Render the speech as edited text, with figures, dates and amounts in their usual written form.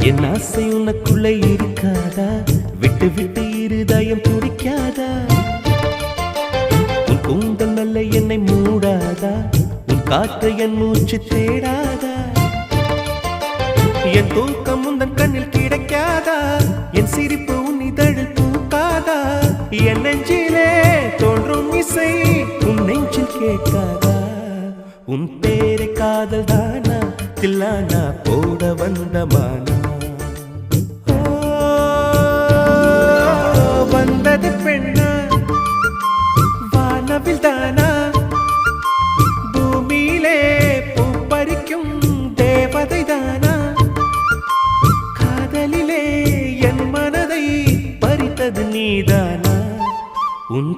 என் ஆசை உனக்குள்ளே இருக்காதா? விட்டு விட்டு இருதயம் துடிக்காதா? உன் கூந்தல் நல்ல என்னை மூடாதா? உன் காற்று என் மூச்சு தேடாதா? என் தூக்கம் உந்தன் கண்ணில் கிடைக்காதா? என் சிரிப்பு உன் இதழில் பூக்காதா? என் நெஞ்சிலே தோன்றும் இசை உன் நெஞ்சில் கேட்காதா? உன் பேரை காதல் தானா தில்லானா போட வந்தமானா? வந்தது பெண்ணா வானவில் தானா? பூமியிலே பூ பறிக்கும் தேவதை தானா? காதலிலே என் மனதை பறித்தது நீதானா? உன்